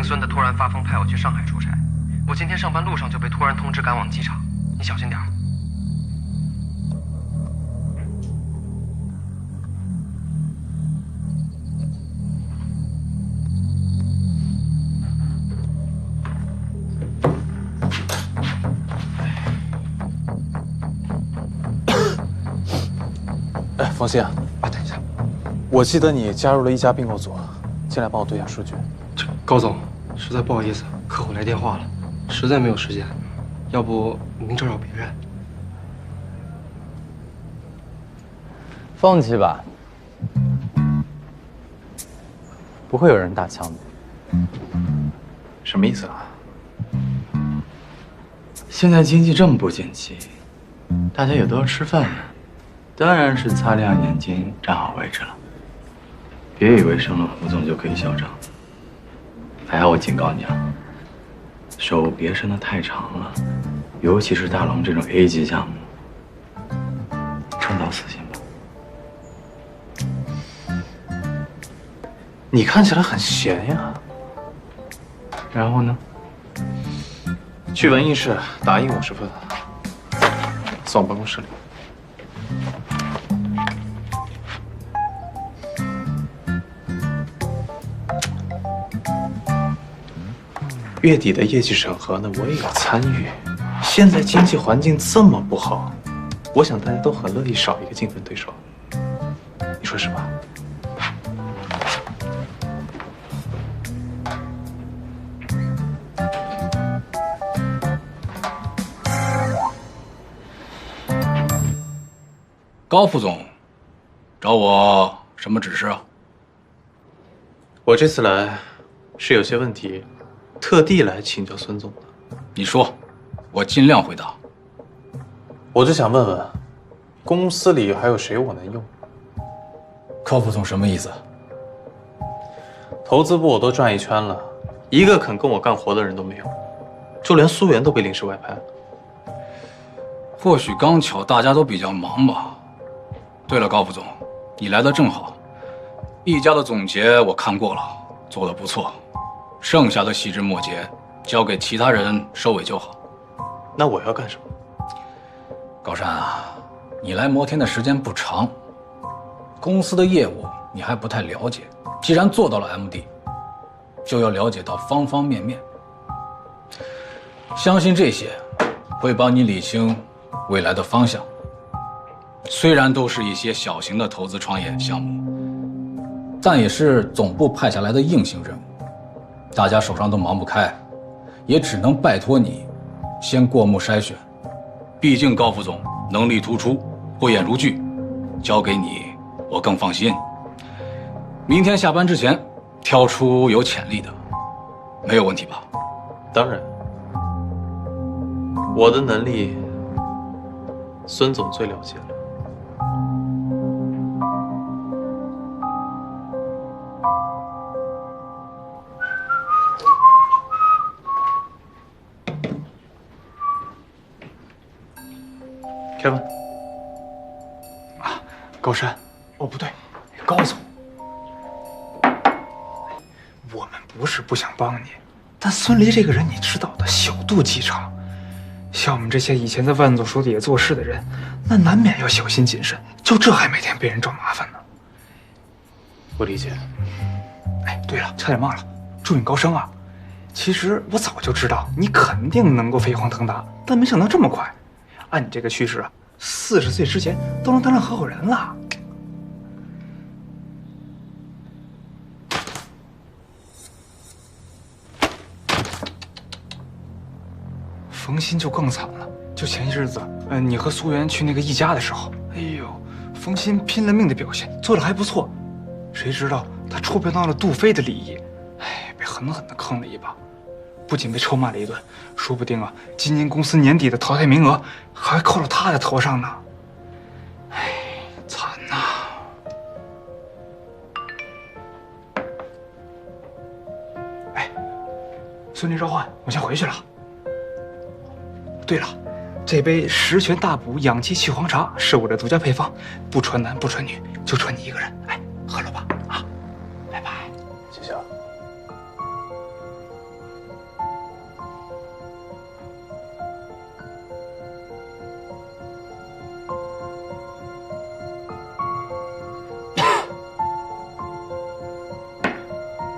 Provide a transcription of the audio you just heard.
孙子突然发疯派我去上海出差，我今天上班路上就被突然通知赶往机场，你小心点儿。哎，冯鑫啊，等一下，我记得你加入了一家并购组，进来帮我对下数据。高总，实在不好意思，客户来电话了，实在没有时间，要不您找找别人。放弃吧，不会有人打枪的。什么意思啊？现在经济这么不景气，大家也都要吃饭呀。当然是擦亮眼睛，站好位置了。别以为升了胡总就可以嚣张。还好我警告你啊，手别伸得太长了，尤其是大龙这种 A 级项目，撑到死刑吧。你看起来很闲呀。然后呢？去文艺室打印50份，送我办公室里。月底的业绩审核呢，我也有参与。现在经济环境这么不好，我想大家都很乐意少一个竞争对手。你说是吧？高副总，找我什么指示啊？我这次来是有些问题，特地来请教孙总的。你说，我尽量回答。我就想问问，公司里还有谁我能用？高副总什么意思？投资部我都转一圈了，一个肯跟我干活的人都没有，就连苏源都被临时外派了。或许刚巧大家都比较忙吧。对了，高副总，你来的正好。一家的总结我看过了，做得不错，剩下的细枝末节交给其他人收尾就好。那我要干什么？高山啊，你来摩天的时间不长，公司的业务你还不太了解。既然做到了 MD， 就要了解到方方面面。相信这些会帮你理清未来的方向。虽然都是一些小型的投资创业项目，但也是总部派下来的硬性任务，大家手上都忙不开，也只能拜托你先过目筛选。毕竟高副总能力突出，慧眼如炬，交给你我更放心。明天下班之前挑出有潜力的，没有问题吧？当然，我的能力，孙总最了解了。Kevin， 啊，高山，哦不对，高总，我们不是不想帮你，但孙离这个人你知道的，小肚鸡肠。像我们这些以前在万总手底下做事的人，那难免要小心谨慎。就这还每天被人找麻烦呢。我理解。哎，对了，差点忘了，祝你高升啊！其实我早就知道你肯定能够飞黄腾达，但没想到这么快。按你这个趋势啊，40岁之前都能担任合伙人了。冯鑫就更惨了，就前些日子，你和苏源去那个一家的时候，哎呦，冯鑫拼了命的表现，做得还不错，谁知道他触碰到了杜飞的利益，哎，被狠狠的坑了一把。不仅被臭骂了一顿，说不定啊，今年公司年底的淘汰名额还扣到他的头上呢。哎，惨呐！哎，孙离召唤，我先回去了。对了，这杯十全大补养气去黄茶是我的独家配方，不传男不传女，就传你一个人。